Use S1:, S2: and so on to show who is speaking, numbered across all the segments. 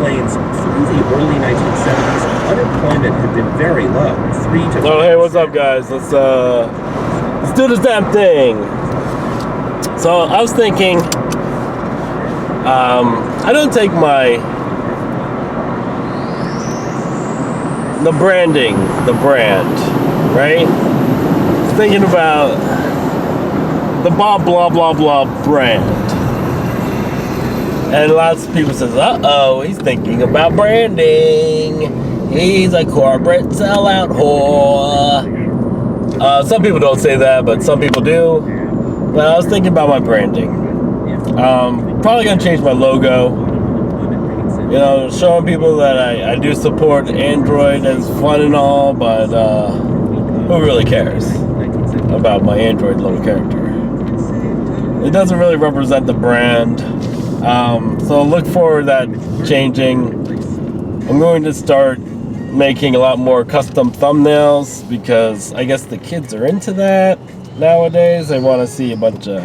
S1: explains through the early 1970s, unemployment had been very low, 3 to 5%.
S2: Oh, hey, what's up, guys? Let's do this damn thing. So I was thinking, I don't take the brand, right? Thinking about the Bob blah blah blah brand. And lots of people says, uh-oh, he's thinking about branding. He's a corporate sellout whore. Some people don't say that, but some people do. But I was thinking about my branding. Probably gonna change my logo. You know, showing people that I do support Android as fun and all, but who really cares about my Android little character? It doesn't really represent the brand. So look forward to that changing. I'm going to start making a lot more custom thumbnails because I guess the kids are into that nowadays. They want to see a bunch of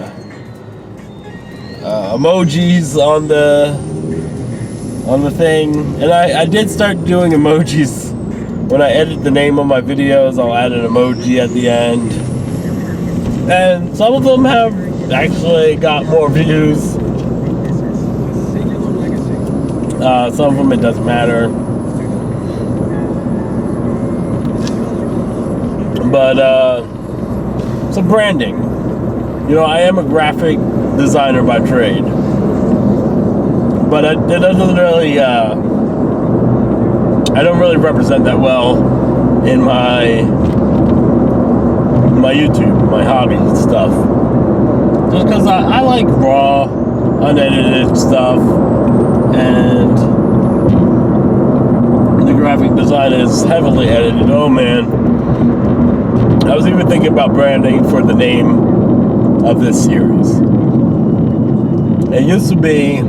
S2: emojis on the thing. And I did start doing emojis. When I edit the name of my videos, I'll add an emoji at the end. And some of them have actually got more views. Some of them it doesn't matter. But so branding. You know, I am a graphic designer by trade. But it doesn't really I don't really represent that well in my YouTube, my hobby stuff. Just because I like raw, unedited stuff, and the graphic design is heavily edited. Oh man. I was even thinking about branding for the name of this series. It used to be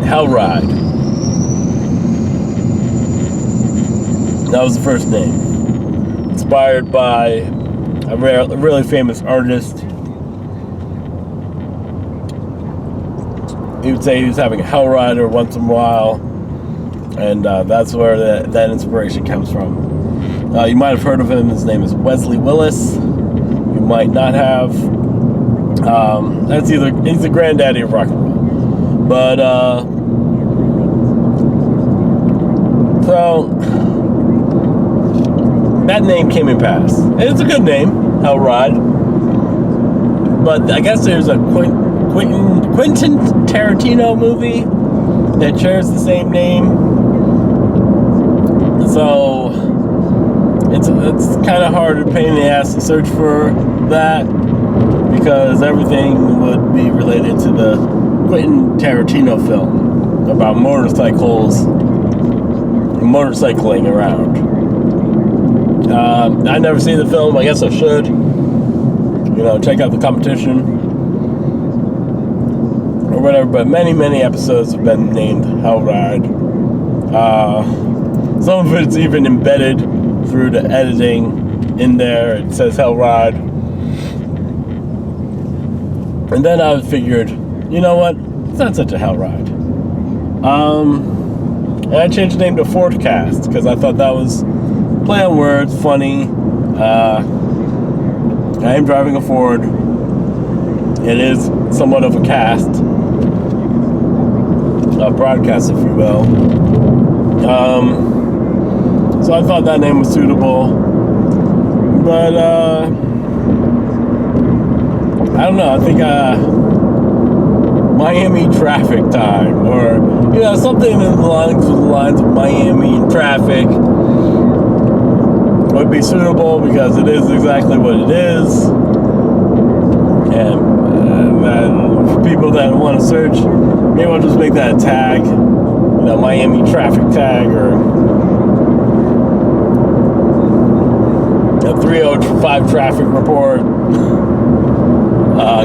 S2: Hell Ride. That was the first name. Inspired by a really famous artist. He would say he was having a hell rider once in a while, and that's where that inspiration comes from. You might have heard of him. His name is Wesley Willis. You might not have. He's the granddaddy of rock and roll. But so that name came in pass. And it's a good name, Hell Ride. But I guess there's a Quentin Tarantino movie that shares the same name. So it's kind of hard to pain in the ass to search for that because everything would be related to the Quentin Tarantino film about motorcycles and motorcycling around. I've never seen the film. I guess I should. You know, check out the competition or whatever. But many episodes have been named Hell Ride. Some of it's even embedded through the editing in there. It says Hell Ride. And then I figured, you know what? It's not such a hell ride. And I changed the name to Fordcast because I thought that was play on words, funny. I am driving a Ford. It is somewhat of a cast, a broadcast, if you will. So I thought that name was suitable, but I don't know. I think Miami Traffic Time, or you know, something in the lines of Miami Traffic would be suitable because it is exactly what it is. And for people that want to search, maybe I'll just make that a tag, you know, Miami Traffic Tag, or a 305 Traffic Report,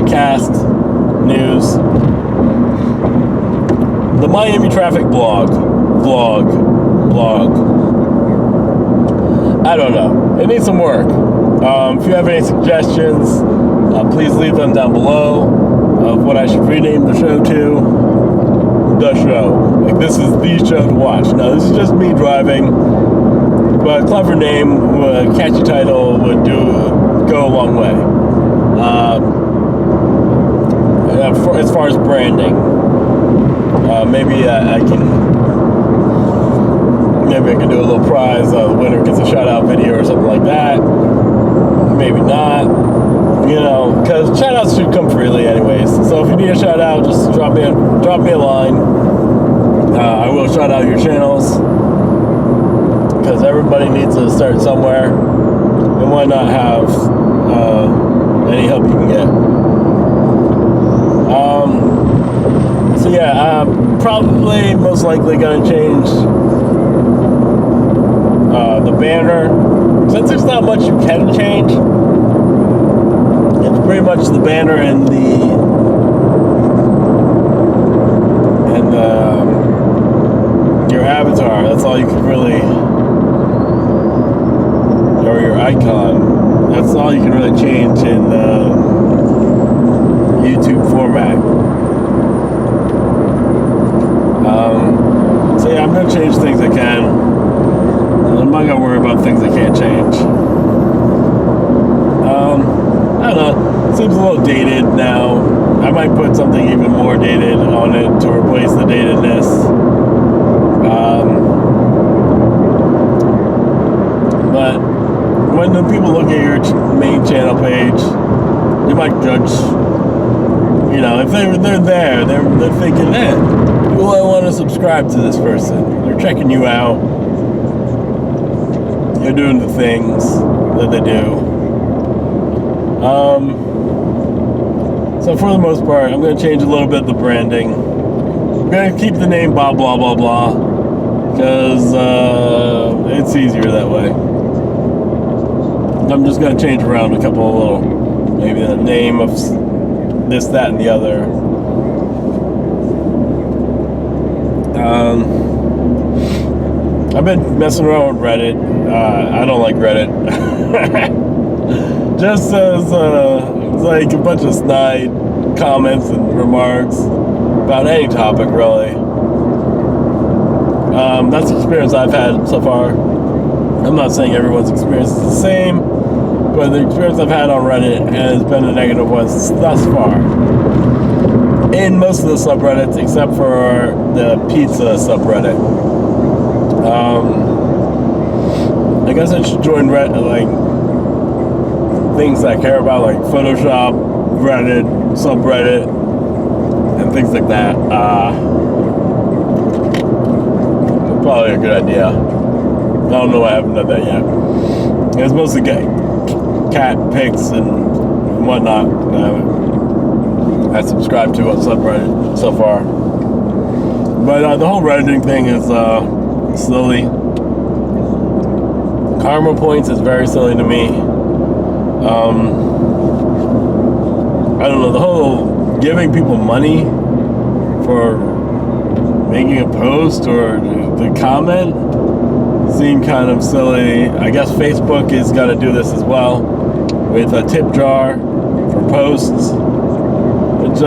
S2: Cast News, the Miami Traffic Vlog. I don't know. It needs some work. If you have any suggestions, please leave them down below of what I should rename the show to. the show. Like, this is the show to watch. No, this is just me driving. But clever name, catchy title would go a long way. As far as branding, maybe I can do a little prize. The winner gets a shout out video or something like that. Maybe not. Because shout outs should come freely anyways. So if you need a shout out, just drop me a line. I will shout out your channels, because everybody needs to start somewhere, and why not have any help you can get. So yeah, I'm probably most likely gonna change the banner, since there's not much you can change. It's pretty much the banner and your avatar. That's all you can really, or your icon. That's all you can really change in YouTube format. So yeah, I'm gonna change things I can. I'm not gonna worry about things I can't change. I don't know. It seems a little dated now. I might put something even more dated on it to replace the datedness. But when the people look at your main channel page, they might judge. If they're there, they're thinking, do I want to subscribe to this person? They're checking you out. You're doing the things that they do. So for the most part, I'm going to change a little bit of the branding. I'm going to keep the name blah blah blah blah, because it's easier that way. I'm just going to change around a couple of little, maybe the name of this, that, and the other. I've been messing around with Reddit. I don't like Reddit. Just as it's like a bunch of snide comments and remarks about any topic, really. That's the experience I've had so far. I'm not saying everyone's experience is the same, but the experience I've had on Reddit has been a negative one thus far. In most of the subreddits, except for the pizza subreddit. I guess I should join things I care about, like Photoshop, Reddit, subreddit, and things like that. Probably a good idea. I don't know why I haven't done that yet. It's mostly cat pics and whatnot. I subscribe to on subreddit so far. But the whole Redditing thing is silly. Karma points is very silly to me. I don't know, the whole giving people money for making a post or the comment seem kind of silly. I guess Facebook is going to do this as well with a tip jar for posts. Which,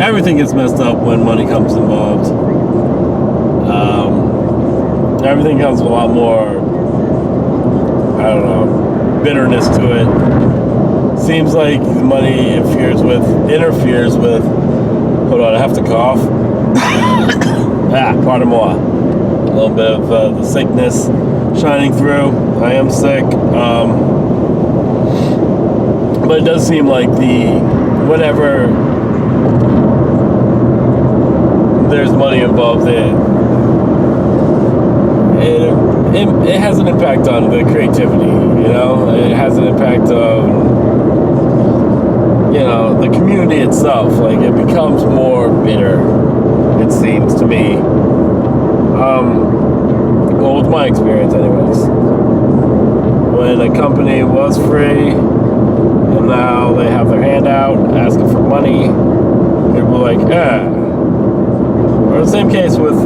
S2: everything gets messed up when money comes involved. Everything comes with a lot more, I don't know, bitterness to it. Seems like money interferes with, hold on, I have to cough. Pardon moi. A little bit of the sickness shining through. I am sick. But it does seem like whenever there's money involved, it has an impact on the creativity, It has an impact on, the community itself. Like, it becomes more bitter, it seems to me. Well, with my experience anyways. When a company was free, and now they have their hand out, asking for money, people are like, Or the same case with,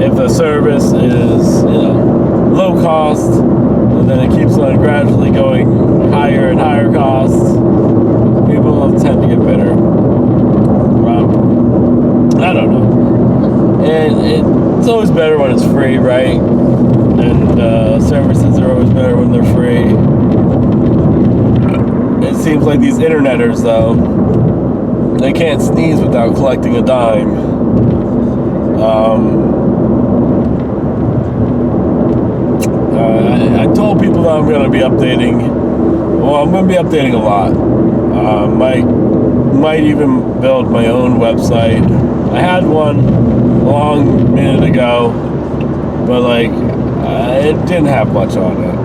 S2: if the service is, low cost, and then it keeps on gradually going higher and higher costs, I'll tend to get bitter. I don't know. And it's always better when it's free, right? And services are always better when they're free. It seems like these interneters, though, they can't sneeze without collecting a dime. I told people that I'm going to be updating. Well, I'm going to be updating a lot. Might even build my own website. I had one a long minute ago, but like it didn't have much on it.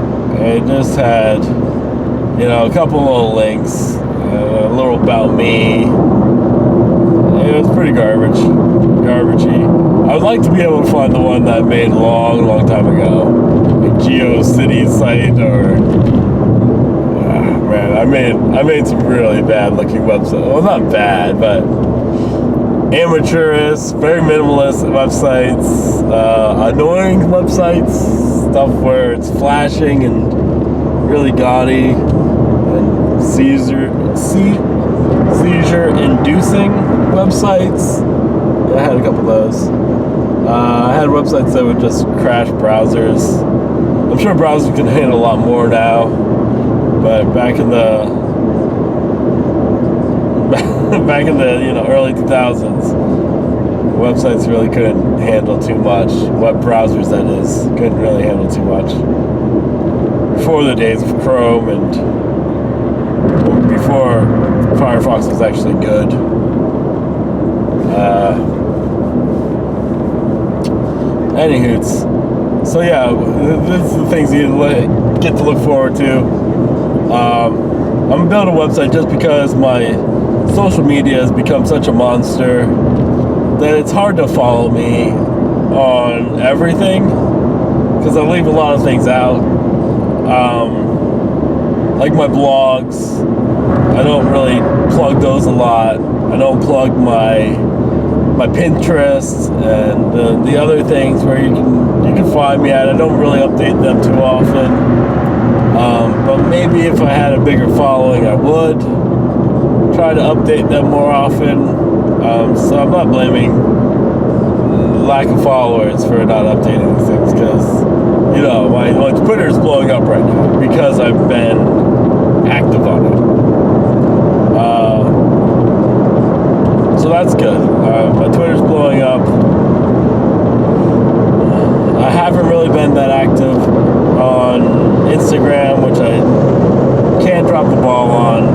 S2: It just had, a couple little links, a little about me. It was pretty garbagey. I would like to be able to find the one that I made a long time ago, like GeoCities site, or man, I made some really bad looking websites. Well, not bad, but amateurish, very minimalist websites, annoying websites, stuff where it's flashing and really gaudy, and seizure-inducing websites. Yeah, I had a couple of those. I had websites that would just crash browsers. I'm sure browsers can handle a lot more now, but back in the early 2000s, websites really couldn't handle too much. Web browsers, that is, couldn't really handle too much. Before the days of Chrome and before Firefox was actually good. Anywhoots. So yeah, this is the things you get to look forward to. I'm gonna build a website just because my social media has become such a monster that it's hard to follow me on everything, because I leave a lot of things out. Like my blogs, I don't really plug those a lot. I don't plug my Pinterest and the other things where you can find me at. I don't really update them too often. But maybe if I had a bigger following, I would try to update them more often. So I'm not blaming lack of followers for not updating these things, because my Twitter is blowing up right now because I've been active on it. So that's good. My Twitter's blowing up. I haven't really been that active on Instagram, which I can't drop the ball on.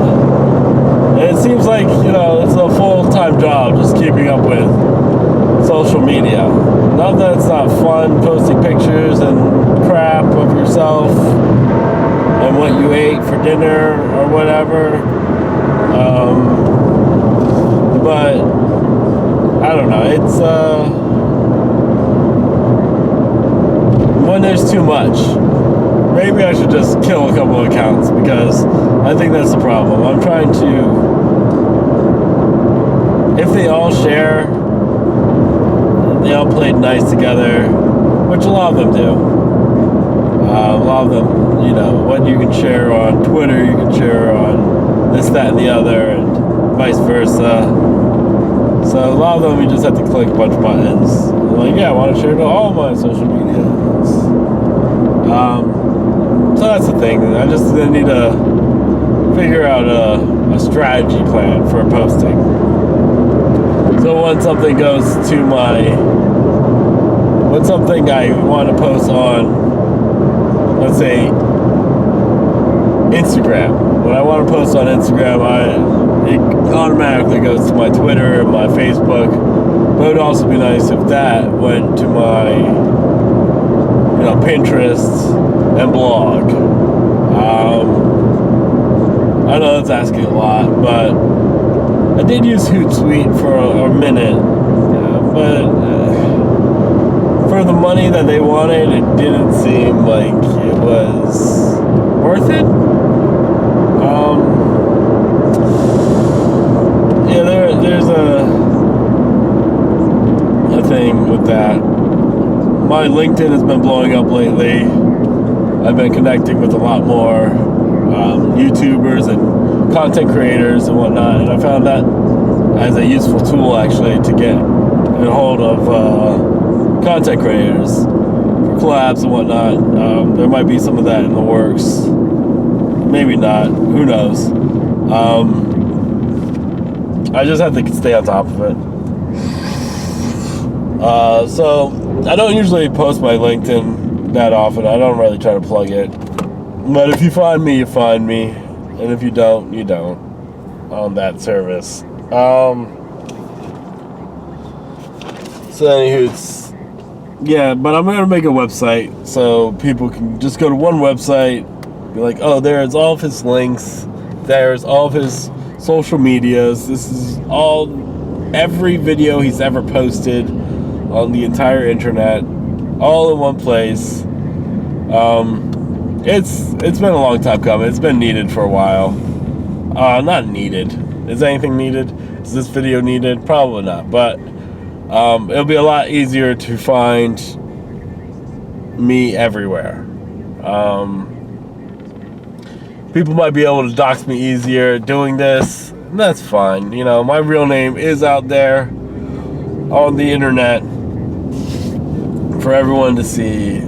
S2: And it seems like, it's a full-time job just keeping up with social media. Not that it's not fun posting pictures and crap of yourself and what you ate for dinner or whatever. But I don't know. It's when there's too much, maybe I should just kill a couple of accounts, because I think that's the problem. I'm trying to, if they all share, they all played nice together, which a lot of them do. A lot of them, what you can share on Twitter, you can share on this, that, and the other, and vice versa. So a lot of them, you just have to click a bunch of buttons. Like, yeah, I want to share to all my social media. So that's the thing. I just need to figure out a strategy plan for posting. So when something goes to when something I want to post on, let's say, Instagram. When I want to post on Instagram, it automatically goes to my Twitter and my Facebook. But it would also be nice if that went to my, Pinterest and blog. I know that's asking a lot, but I did use Hootsuite for a minute. But for the money that they wanted, it didn't seem like it was worth it. There's a thing with that. My LinkedIn has been blowing up lately. I've been connecting with a lot more YouTubers and content creators and whatnot, and I found that as a useful tool actually to get a hold of content creators for collabs and whatnot. There might be some of that in the works, maybe not, who knows. I just have to stay on top of it. So I don't usually post my LinkedIn that often. I don't really try to plug it. But if you find me, you find me. And if you don't, you don't. On that service. So anywho, yeah, but I'm going to make a website so people can just go to one website, be like, oh, there's all of his links, there's all of his social medias, this is every video he's ever posted on the entire internet, all in one place. It's been a long time coming. It's been needed for a while. Not needed. Is anything needed? Is this video needed? Probably not, but it'll be a lot easier to find me everywhere. People might be able to dox me easier doing this. And that's fine. You know, my real name is out there on the internet for everyone to see.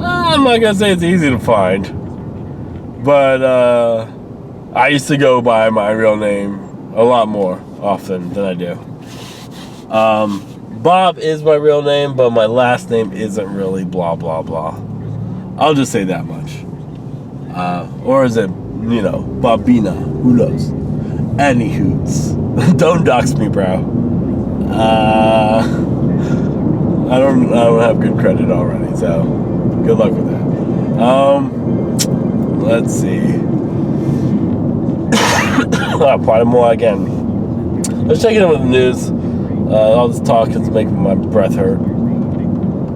S2: I'm not gonna say it's easy to find, but I used to go by my real name a lot more often than I do. Bob is my real name, but my last name isn't really blah blah blah. I'll just say that much. Or is it, Bobina? Who knows? Anywhoots. Don't dox me, bro. I don't have good credit already, so good luck with that. Let's see. Probably more again. Let's check in with the news. All this talk is making my breath hurt.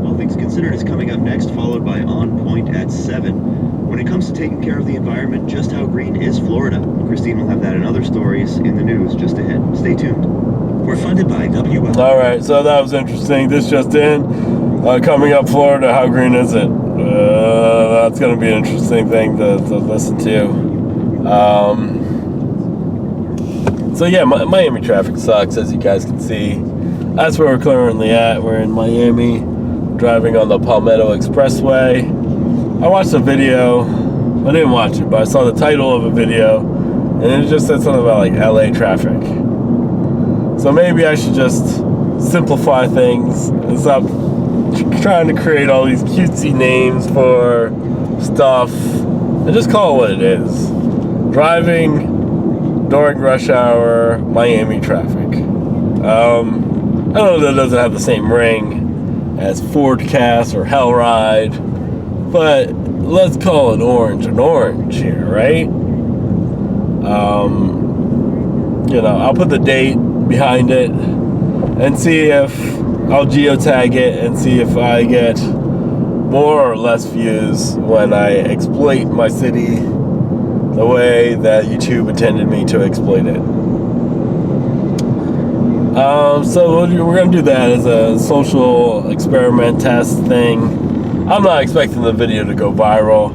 S3: All Things Considered is coming up next, followed by On Point at 7. When it comes to taking care of the environment, just how green is Florida? Christine will have that and other stories in the news just ahead. Stay tuned. We're funded by WL.
S2: All right, so that was interesting. This just in. Coming up, Florida, how green is it? That's going to be an interesting thing to listen to. So yeah, Miami traffic sucks, as you guys can see. That's where we're currently at. We're in Miami, driving on the Palmetto Expressway. I watched a video. I didn't watch it, but I saw the title of a video, and it just said something about like LA traffic. So maybe I should just simplify things and stop trying to create all these cutesy names for stuff and just call it what it is. Driving during rush hour Miami traffic. I know that doesn't have the same ring as Fordcast or Hellride, but let's call an orange here, right? I'll put the date behind it and see if I'll geotag it and see if I get more or less views when I exploit my city the way that YouTube intended me to exploit it. So we're going to do that as a social experiment test thing. I'm not expecting the video to go viral.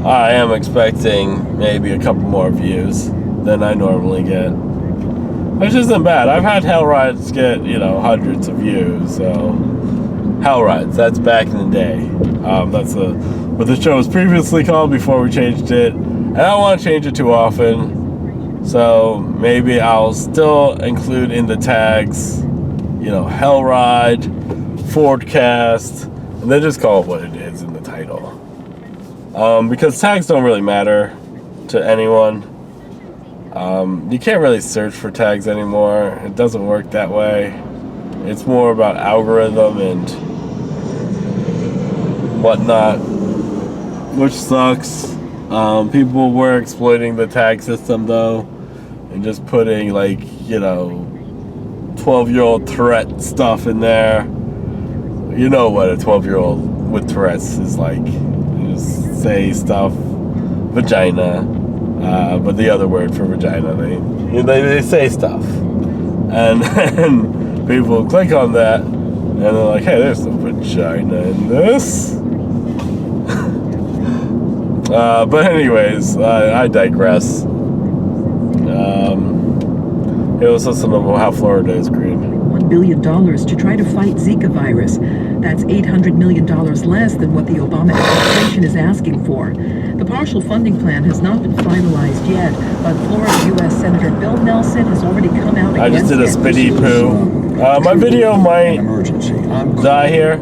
S2: I am expecting maybe a couple more views than I normally get, which isn't bad. I've had Hellrides get, hundreds of views, so Hellrides, that's back in the day. That's what the show was previously called before we changed it, and I don't want to change it too often, so maybe I'll still include in the tags, Hellride, Fordcast, and then just call it what it is in the title. Because tags don't really matter to anyone. You can't really search for tags anymore. It doesn't work that way. It's more about algorithm and whatnot, which sucks. People were exploiting the tag system though, and just putting 12-year-old Tourette stuff in there. You know what a 12-year-old with Tourette's is like. You just say stuff, vagina, but the other word for vagina, they say stuff, and people click on that, and they're like, hey, there's some vagina in this. But anyways, I digress. Here, let's listen to how Florida is green.
S4: $1 billion to try to fight Zika virus. That's $800 million less than what the Obama administration is asking for. The partial funding plan has not been finalized yet, but Florida U.S. Senator Bill Nelson has already come out
S2: I just
S4: against
S2: did a
S4: it.
S2: spitty poo. My video might die here.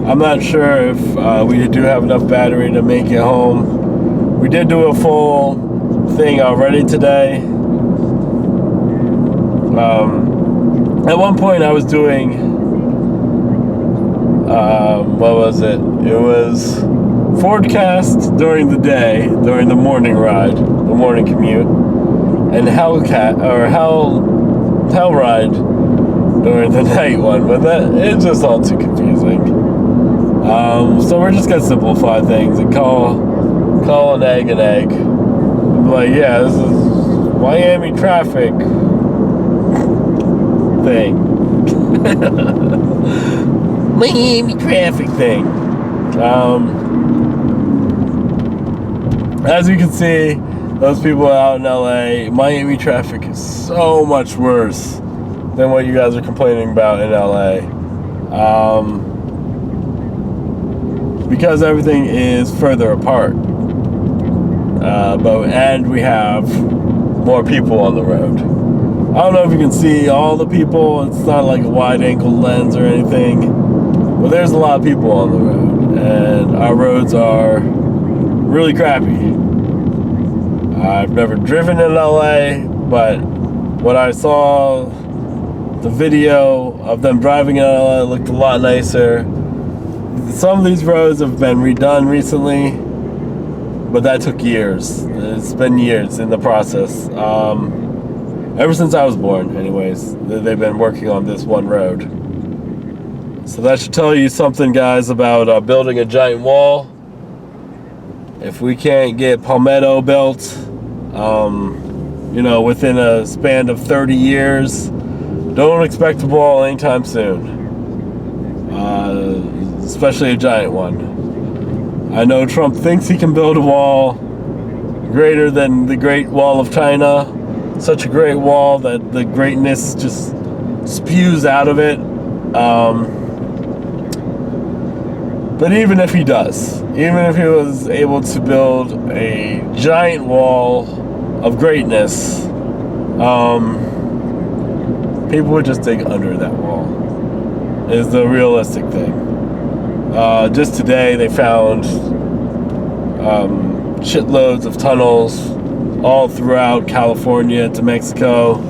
S2: I'm not sure if we do have enough battery to make it home. We did do a full thing already today. At one point I was doing, what was it? It was Fordcast during the day, during the morning ride, the morning commute, and Hellride during the night one, but it's just all too confusing. So we're just gonna simplify things and call an egg an egg. Like, yeah, this is Miami traffic thing. Miami traffic thing. As you can see, those people out in LA, Miami traffic is so much worse than what you guys are complaining about in LA. Because everything is further apart. And we have more people on the road. I don't know if you can see all the people. It's not like a wide angle lens or anything. But there's a lot of people on the road. And our roads are really crappy. I've never driven in LA, but when I saw the video of them driving in LA, it looked a lot nicer. Some of these roads have been redone recently, but that took years. It's been years in the process. Ever since I was born, anyways, they've been working on this one road. So that should tell you something, guys, about building a giant wall. If we can't get Palmetto built, within a span of 30 years, don't expect a wall anytime soon. Especially a giant one. I know Trump thinks he can build a wall greater than the Great Wall of China. Such a great wall that the greatness just spews out of it. But even if he does, even if he was able to build a giant wall of greatness, people would just dig under that wall, is the realistic thing. Just today they found shitloads of tunnels all throughout California to Mexico.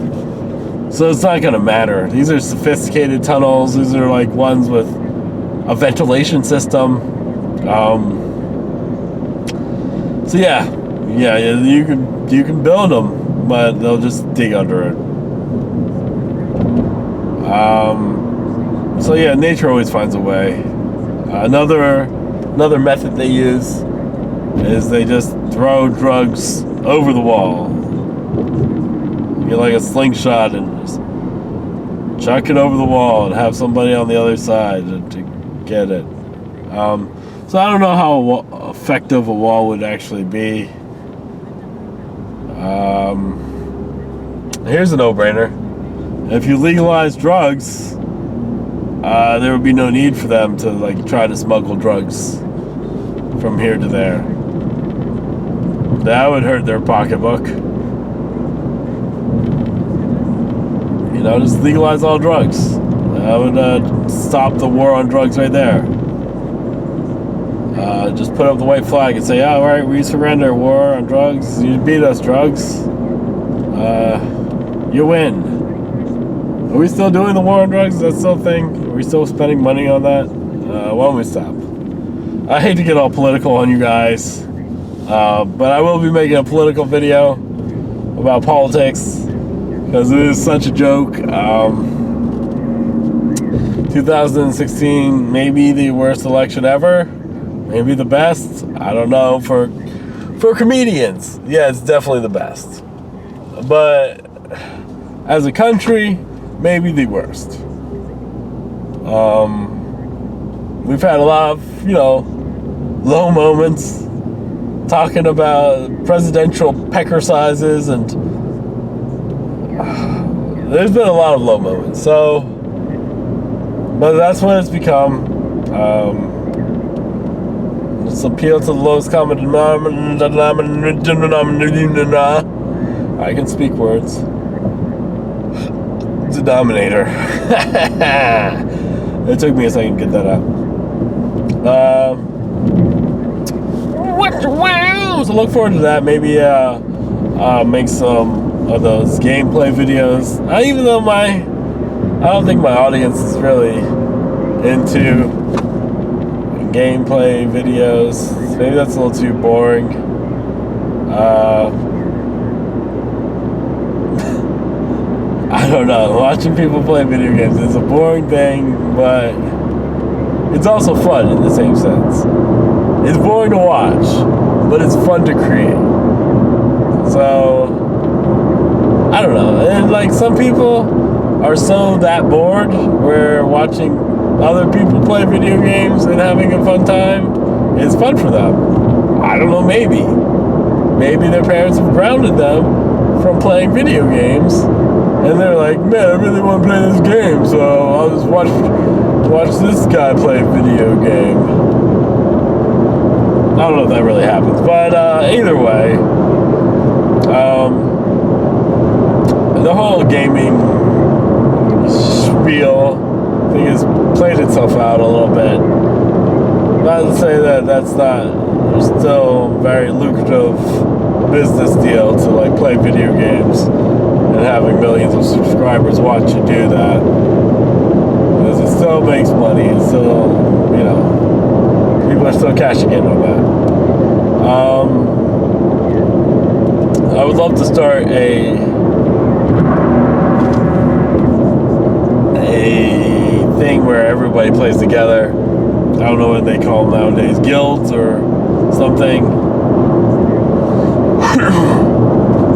S2: So it's not gonna matter. These are sophisticated tunnels. These are like ones with a ventilation system. So yeah, you can build them, but they'll just dig under it. So yeah, nature always finds a way. Another method they use is they just throw drugs over the wall. You get like a slingshot and just chuck it over the wall and have somebody on the other side to get it. So I don't know how effective a wall would actually be. Here's a no-brainer. If you legalize drugs, there would be no need for them to like try to smuggle drugs from here to there. That would hurt their pocketbook. Just legalize all drugs. That would stop the war on drugs right there. Just put up the white flag and say, all right, we surrender. War on drugs. You beat us, drugs. You win. Are we still doing the war on drugs? Is that still a thing? Are we still spending money on that? Why don't we stop? I hate to get all political on you guys, but I will be making a political video about politics because it is such a joke. 2016, maybe the worst election ever, maybe the best. I don't know. For comedians, yeah, it's definitely the best. But as a country, maybe the worst. We've had a lot of, low moments. talking about presidential pecker sizes, and there's been a lot of low moments. So, but that's what it's become. It's appeal to the lowest common denominator. I can speak words. Denominator. It took me a second to get that out. So look forward to that. Maybe make some of those gameplay videos. Even though I don't think my audience is really into gameplay videos. Maybe that's a little too boring. I don't know. Watching people play video games is a boring thing, but it's also fun in the same sense. It's boring to watch, but it's fun to create. So, I don't know. And like some people are so that bored where watching other people play video games and having a fun time is fun for them. I don't know, maybe. Maybe their parents have grounded them from playing video games. And they're like, man, I really want to play this game, so I'll just watch this guy play a video game. I don't know if that really happens, but either way, the whole gaming spiel thing has played itself out a little bit. Not to say that that's not still very lucrative business deal to like play video games and having millions of subscribers watch you do that, because it still makes money. It's still, people are still cashing in on that. I would love to start a thing where everybody plays together. I don't know what they call them nowadays, guilds or something.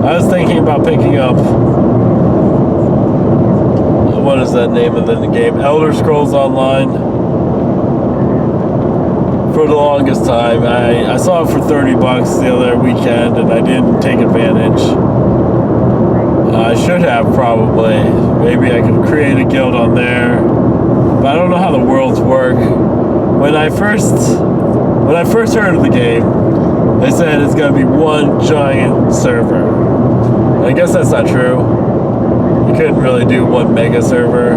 S2: I was thinking about picking up, what is that name of the game? Elder Scrolls Online. For the longest time, I saw it for $30 the other weekend, and I didn't take advantage. I should have probably. Maybe I could create a guild on there, but I don't know how the worlds work. When I first heard of the game, they said it's going to be one giant server. I guess that's not true. You couldn't really do one mega server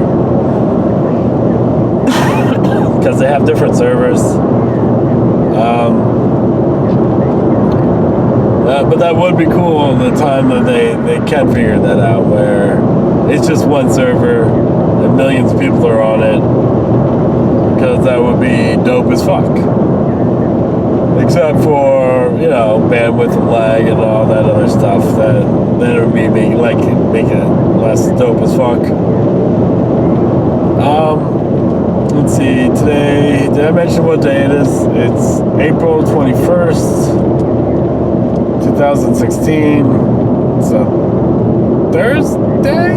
S2: because they have different servers. But that would be cool the time that they can figure that out, where it's just one server and millions of people are on it, because that would be dope as fuck. Except for, bandwidth and lag and all that other stuff that would be make it less dope as fuck. Let's see, today, did I mention what day it is? It's April 21st, 2016. It's a Thursday?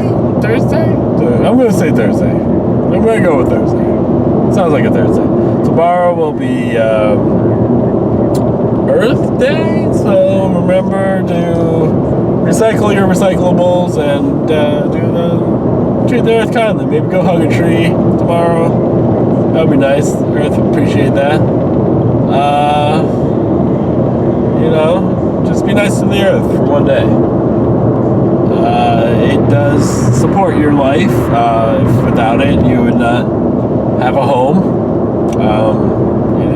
S2: I'm going to say Thursday. I'm going to go with Thursday. Sounds like a Thursday. Tomorrow will be Earth Day, so remember to recycle your recyclables and treat the Earth kindly. Maybe go hug a tree tomorrow. That would be nice. Earth would appreciate that. Just be nice to the Earth for one day. It does support your life. If without it, you would not have a home.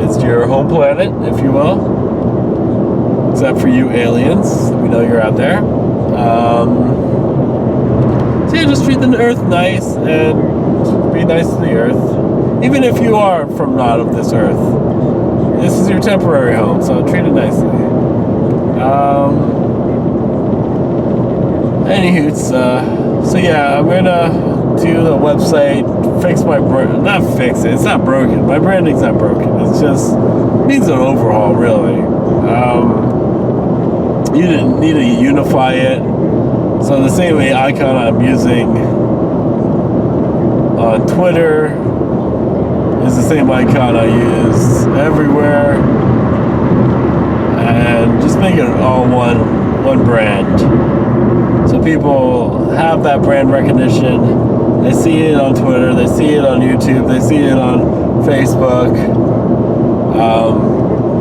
S2: It's your home planet, if you will. Except for you aliens. We know you're out there. So yeah, just treat the Earth nice and be nice to the Earth. Even if you are from not of this Earth. This is your temporary home, so treat it nicely. Anywhoots, so yeah, I'm gonna do the website, fix my not fix it, it's not broken. My branding's not broken. It's just needs an overhaul, really. You didn't need to unify it. So the same icon I'm using on Twitter is the same icon I use everywhere. And and just make it all one brand. So people have that brand recognition. They see it on Twitter, they see it on YouTube, they see it on Facebook,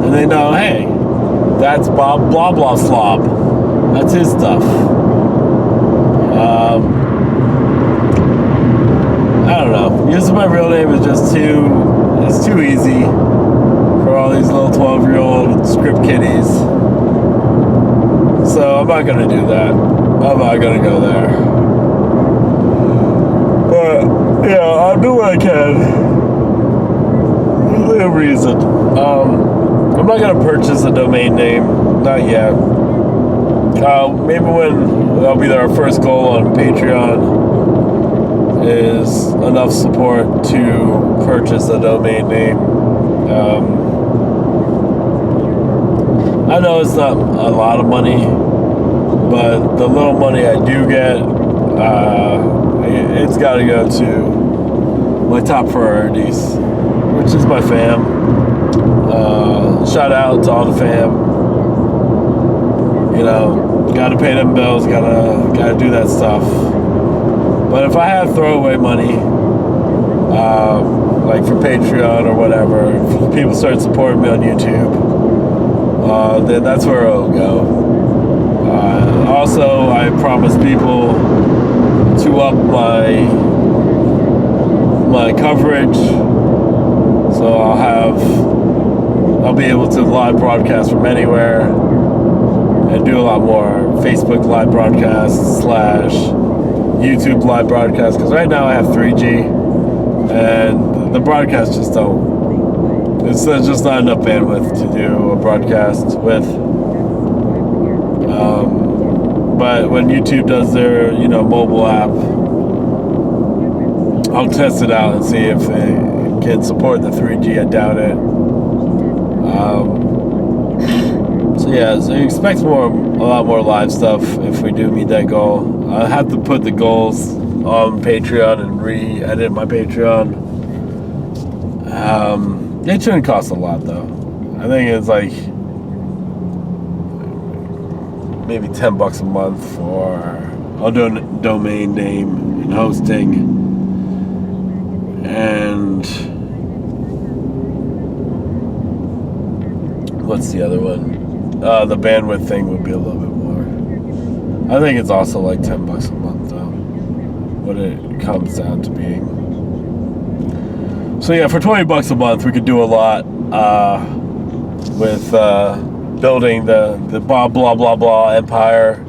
S2: and they know, hey, that's Bob Blah Blah Slob. That's his stuff. I don't know. Using my real name is just it's too easy for all these little 12-year-old script kiddies. So I'm not gonna do that. I'm not gonna go there. But yeah, I'll do what I can. Within reason. I'm not gonna purchase a domain name. Not yet. Maybe when that'll be our first goal on Patreon is enough support to purchase a domain name. I know it's not a lot of money, but the little money I do get, it's got to go to my top priorities, which is my fam. Shout out to all the fam. You know, gotta pay them bills, gotta do that stuff. But if I have throwaway money, like for Patreon or whatever, if people start supporting me on YouTube, then that's where it'll go. Also, I promise people to up my coverage, so I'll be able to live broadcast from anywhere and do a lot more Facebook live broadcasts / YouTube live broadcasts, because right now I have 3G and the broadcasts just don't. There's just not enough bandwidth to do a broadcast with. But when YouTube does their, mobile app, I'll test it out and see if it can support the 3G. I doubt it. So you expect a lot more live stuff if we do meet that goal. I have to put the goals on Patreon and re-edit my Patreon. It shouldn't cost a lot though. I think it's like maybe $10 a month for a domain name and hosting, and what's the other one? The bandwidth thing would be a little bit more. I think it's also like $10 a month though, what it comes down to being. So yeah, for $20 a month, we could do a lot with building the Bob Blah Blah Blah empire.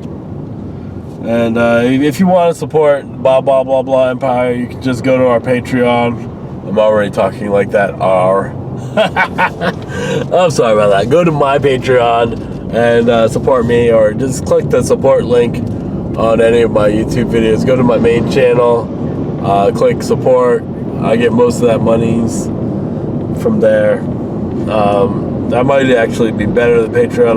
S2: And if you want to support Bob Blah Blah Blah empire, you can just go to our Patreon. I'm already talking like that R. I'm sorry about that. Go to my Patreon and support me, or just click the support link on any of my YouTube videos. Go to my main channel, click support. I get most of that monies from there. That might actually be better than Patreon.